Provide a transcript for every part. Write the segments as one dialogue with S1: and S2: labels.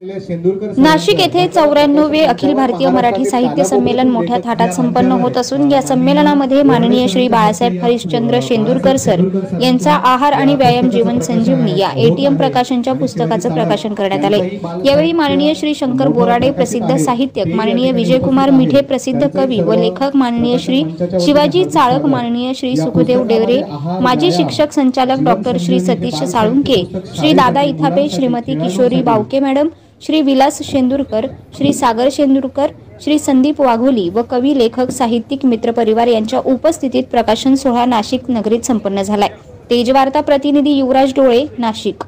S1: नाशिक येथे 94वे अखिल भारतीय मराठी साहित्य संमेलन मोठ्या थाटात संपन्न होत असून या संमेलनामध्ये माननीय श्री बाळासाहेब हरिश्चंद्र शेंदुरकर सर यांचा आहार आणि व्यायाम जीवन संजीवनी या एटीएम प्रकाशनच्या पुस्तकाचं प्रकाशन करण्यात आले। यावेळी माननीय श्री शंकर बोराडे प्रसिद्ध साहित्यक, माननीय विजयकुमार मिठे प्रसिद्ध कवी व लेखक, माननीय श्री शिवाजी चाळक, माननीय श्री सुखदेव डेवरे, माजी शिक्षक संचालक डॉक्टर श्री सतीश साळुंके, श्री दादा इथापे, श्रीमती किशोरी बावके मॅडम, श्री विलास शेंदुरकर, श्री सागर शेंदुरकर, श्री संदीप वाघोली व कवी, लेखक, साहित्यिक मित्र परिवार यांच्या उपस्थितीत प्रकाशन सोहळा नाशिक नगरीत संपन्न झालाय। तेजवार्ता प्रतिनिधी युवराज डोळे, नाशिक।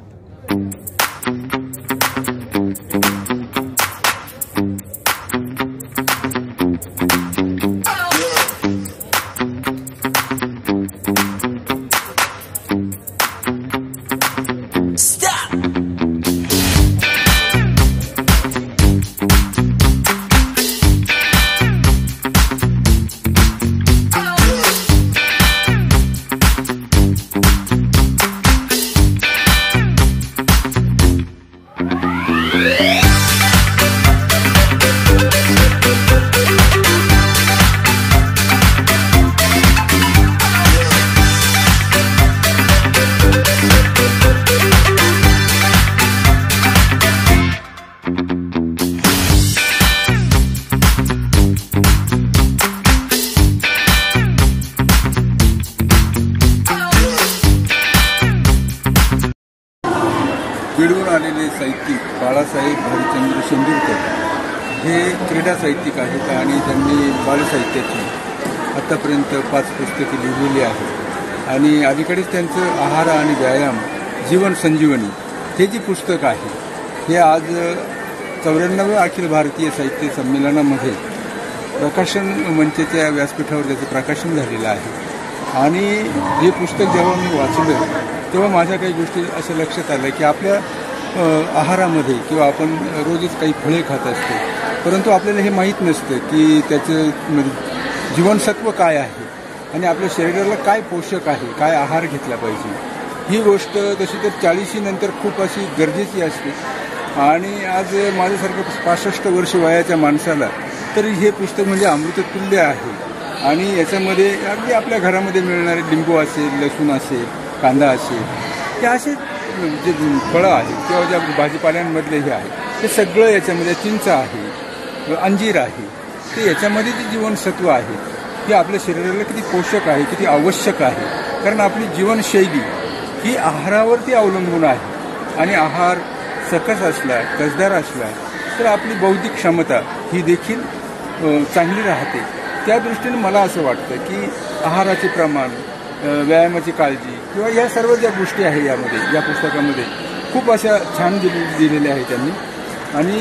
S2: बीडवरून आलेले साहित्यिक बाळासाहेब हरिश्चंद्र शेंदुरकर हे क्रीडा साहित्यिक आहेत आणि त्यांनी बालसाहित्याची आत्तापर्यंत 5 पुस्तके लिहिलेली आहेत आणि अलीकडेच त्यांचं आहार आणि व्यायाम जीवन संजीवनी हे जे पुस्तक आहे हे आज 94व्या अखिल भारतीय साहित्य संमेलनामध्ये प्रकाशन मंचच्या व्यासपीठावर त्याचं प्रकाशन झालेलं आहे। आणि हे पुस्तक जेव्हा मी वाचलं तेव्हा माझ्या काही गोष्टी अशा लक्षात आल्या की आपल्या आहारामध्ये किंवा आपण रोजच काही फळे खात असतो, परंतु आपल्याला हे माहीत नसतं की त्याचं जीवनसत्व काय आहे आणि आपल्या शरीराला काय पोषक आहे, काय आहार घेतला पाहिजे। ही गोष्ट तशी तर 40 नंतर खूप अशी गरजेची असते आणि आज माझ्यासारखं 65 वर्ष वयाच्या माणसाला तरी हे पुस्तक म्हणजे अमृततुल्य आहे। आणि याच्यामध्ये अगदी आपल्या घरामध्ये मिळणारे लिंबू असेल, लसूण असेल, कांदा असेल, हे असे जे फळं आहेत किंवा ज्या भाजीपाल्यांमधले हे आहे ते सगळं याच्यामध्ये, चिंच आहे, अंजीर आहे, ते याच्यामध्ये जे जीवनसत्व आहे हे आपल्या शरीराला किती पोषक आहे, किती आवश्यक आहे। कारण आपली जीवनशैली ही आहारावरती अवलंबून आहे आणि आहार सकस असला, कसदार असला तर आपली बौद्धिक क्षमता ही देखील चांगली राहते। त्या दृष्टीने मला असं वाटतं की आहाराचे प्रमाण, व्यायामाची काळजी किंवा या सर्व ज्या गोष्टी आहे या पुस्तकामध्ये खूप अशा छान दिलेल्या आहेत त्यांनी। आणि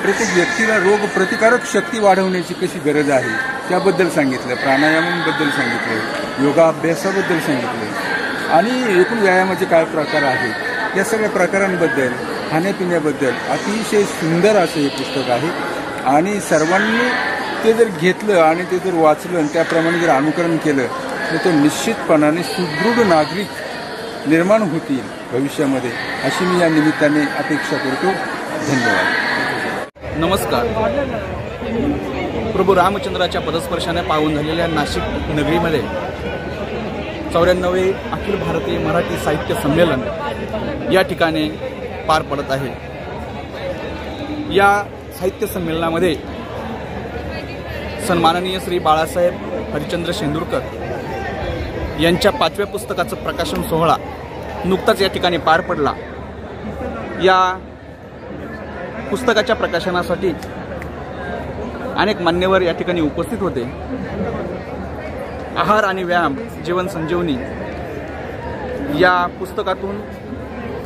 S2: प्रत्येक व्यक्तीला रोग प्रतिकारक शक्ती वाढवण्याची कशी गरज आहे त्याबद्दल सांगितलं, प्राणायामाबद्दल सांगितलं, योगाभ्यासाबद्दल सांगितलं आणि एकूण व्यायामाचे काय प्रकार आहेत या सगळ्या प्रकारांबद्दल, खाण्यापिण्याबद्दल अतिशय सुंदर असं हे पुस्तक आहे। आणि सर्वांनी ते जर घेतलं आणि ते जर वाचलं आणि त्याप्रमाणे जर अनुकरण केलं तर निश्चितपणाने सुदृढ नागरिक निर्माण होतील भविष्यामध्ये, अशी मी या निमित्ताने अपेक्षा करतो। धन्यवाद।
S3: नमस्कार। प्रभू रामचंद्राच्या पदस्पर्शाने पावन झालेल्या नाशिक नगरीमध्ये 94वे अखिल भारतीय मराठी साहित्य संमेलन या ठिकाणी पार पडत आहे। या साहित्य संमेलनामध्ये सन्माननीय श्री बाळासाहेब हरिश्चंद्र शेंदुरकर यांच्या 5व्या पुस्तकाचं प्रकाशन सोहळा नुकताच या ठिकाणी पार पडला। या पुस्तकाच्या प्रकाशनासाठी अनेक मान्यवर या ठिकाणी उपस्थित होते। आहार आणि व्यायाम जीवन संजीवनी या पुस्तकातून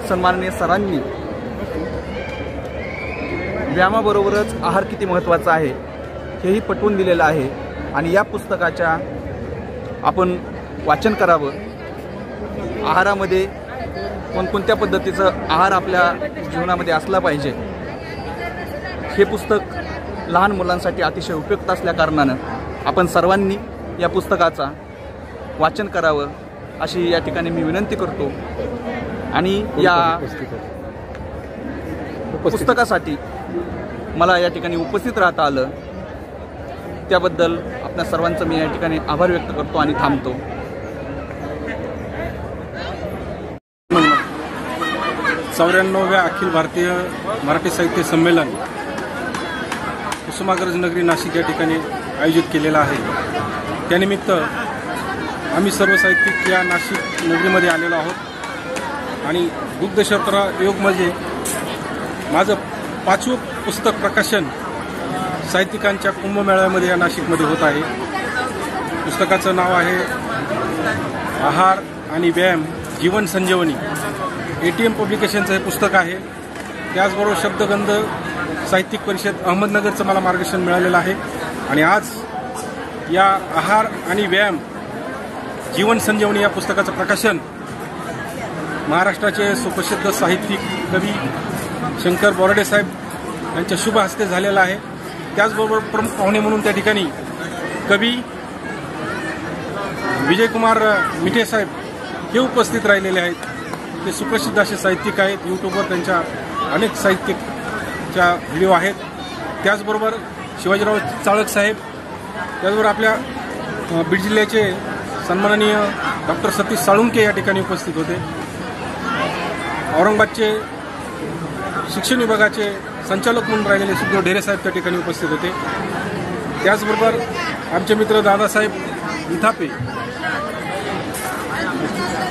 S3: सन्माननीय सरांनी व्यायामाबरोबरच आहार किती महत्त्वाचा आहे हेही पटवून दिलेलं आहे आणि या पुस्तकाच्या आपण वाचन करावं। आहारामध्ये कोणकोणत्या पद्धतीचं आहार आपल्या जीवनामध्ये असला पाहिजे हे पुस्तक लहान मुलांसाठी अतिशय उपयुक्त असल्या कारणानं आपण सर्वांनी या पुस्तकाचा वाचन करावं अशी या ठिकाणी मी विनंती करतो। आणि या पुस्तकासाठी मला या ठिकाणी उपस्थित राहता आलं त्याबद्दल आपल्या सर्वांचं मी या ठिकाणी आभार व्यक्त करतो आणि थांबतो.
S4: 94व्या अखिल भारतीय मराठी साहित्य संमेलन कुसुमाग्रज नगरी नाशिक या ठिकाणी आयोजित केलेलं आहे. त्यानिमित्त आम्ही सर्व साहित्यिक या नाशिक नगरीमध्ये आलेलो आहोत आणि दुग्धशर्करा योग म्हणजे माझं 5वं पुस्तक प्रकाशन साहित्यिकांच्या कुंभमेळ्यामध्ये या नाशिकमध्ये होत आहे. पुस्तकाचं नाव आहे आहार आणि व्यायाम जीवन संजीवनी. ATM पब्लिकेशनचं हे पुस्तक आहे. त्याचबरोबर शब्दगंध साहित्यिक परिषद अहमदनगरचं मला मार्गदर्शन मिळालेलं आहे आणि आज या आहार आणि व्यायाम जीवन संजीवनी या पुस्तकाचं प्रकाशन महाराष्ट्राचे सुप्रसिद्ध साहित्यिक कवी शंकर बोराडे साहेब यांच्या शुभ हस्ते झालेलं आहे. त्याचबरोबर प्रमुख पाहुणे म्हणून त्या ठिकाणी कवी विजयकुमार मिठे साहेब हे उपस्थित राहिलेले आहेत. ते सुप्रसिद्ध असे साहित्यिक आहेत. यूट्यूबवर त्यांच्या अनेक साहित्यिकच्या व्हिडिओ आहेत. त्याचबरोबर शिवाजीराव चाळक साहेब, त्याचबरोबर आपल्या बीड जिल्ह्याचे सन्माननीय डॉक्टर सतीश साळुंके या ठिकाणी उपस्थित होते. औरंगाबादचे शिक्षण विभागाचे संचालक म्हणून राहिलेले सुखदेव ढेरे साहेब त्या ठिकाणी उपस्थित होते. त्याचबरोबर आमचे मित्र दादासाहेब विथापे,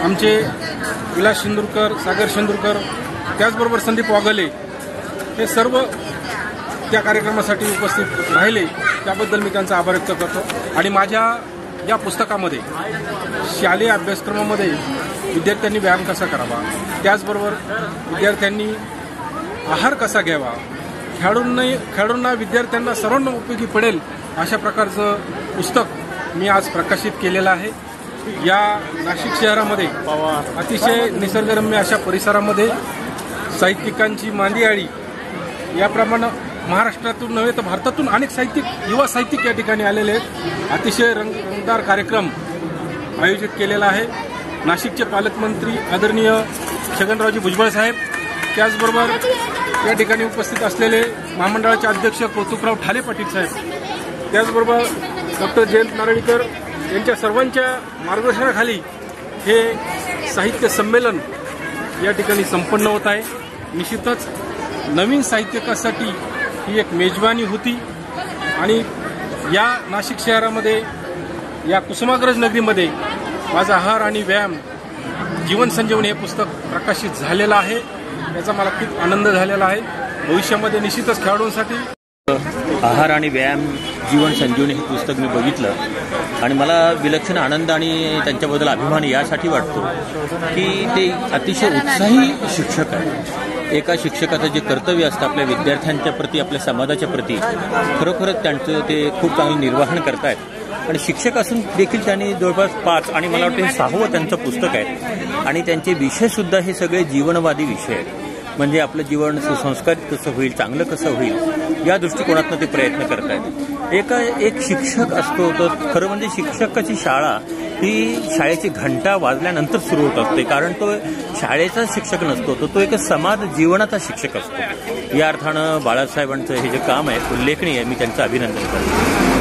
S4: आमचे विलास शेंदुरकर, सागर शेंदुरकर, त्याचबरोबर संदीप वाघले हे सर्व त्या कार्यक्रमासाठी उपस्थित राहिले. त्याबद्दल मी त्यांचा आभार व्यक्त करतो. आणि माझ्या या पुस्तकामध्ये शालेय अभ्यासक्रमामध्ये विद्यार्थ्यांनी व्यायाम कसा करावा, त्याचबरोबर विद्यार्थ्यांनी आहार कसा घ्यावा, खेळाडूंना विद्यार्थ्यांना सर्वांना उपयोगी पडेल अशा प्रकारचं पुस्तक मी आज प्रकाशित केलेलं आहे. या नाशिक शहरामध्ये अतिशय निसर्गरम्य अशा परिसरामध्ये साहित्यिकांची मांदियाळी याप्रमाणे महाराष्ट्रातून नव्हे तर भारतातून अनेक साहित्यिक युवा साहित्यिक या ठिकाणी आलेले आहेत. अतिशय रंगदार कार्यक्रम आयोजित केलेला आहे. नाशिकचे पालकमंत्री आदरणीय छगनरावजी भुजबळ साहेब, त्याचबरोबर या ठिकाणी उपस्थित असलेले महामंडळाचे अध्यक्ष कौतुकराव ठाले पाटील साहेब, त्याचबरोबर डॉक्टर जयंत नारळीकर यांच्या सर्वांच्या मार्गदर्शनाखाली हे साहित्य संमेलन या ठिकाणी संपन्न होत आहे. निश्चितच नवीन साहित्यिकासाठी ही एक मेजवानी होती आणि या नाशिक शहरामध्ये या कुसुमाग्रज नगरीमध्ये माझा आहार आणि व्यायाम जीवन संजीवनी हे पुस्तक प्रकाशित झालेलं आहे. याचा मला खूप आनंद झालेला आहे. भविष्यामध्ये निश्चितच खेळाडूंसाठी
S5: आहार आणि व्यायाम जीवन संजीवनी हे पुस्तक मी बघितलं आणि मला विलक्षण आनंद आणि त्यांच्याबद्दल अभिमान यासाठी वाटतो की ते अतिशय उत्साही शिक्षक आहेत. एका शिक्षकाचं जे कर्तव्य असतं आपल्या विद्यार्थ्यांच्या प्रती, आपल्या समाजाच्या प्रती, खरोखरच त्यांचं ते खूप चांगलं निर्वहन करतायत. आणि शिक्षक असून देखील त्यांनी जवळपास 5 आणि मला वाटतं हे 6वं त्यांचं पुस्तक आहे आणि त्यांचे विषयसुद्धा हे सगळे जीवनवादी विषय आहेत. म्हणजे आपलं जीवन सुसंस्कारित कसं होईल, चांगलं कसं होईल या दृष्टिकोनातून ते प्रयत्न करत आहेत. एक शिक्षक असतो तर खरं म्हणजे शिक्षकाची शाळा ही शाळेची घंटा वाजल्यानंतर सुरू होत असते, कारण तो शाळेचा शिक्षक नसतो, तो एक समाज जीवनाचा शिक्षक असतो. या अर्थानं बाळासाहेबांचं हे जे काम आहे उल्लेखनीय आहे. मी त्यांचं अभिनंदन करतो.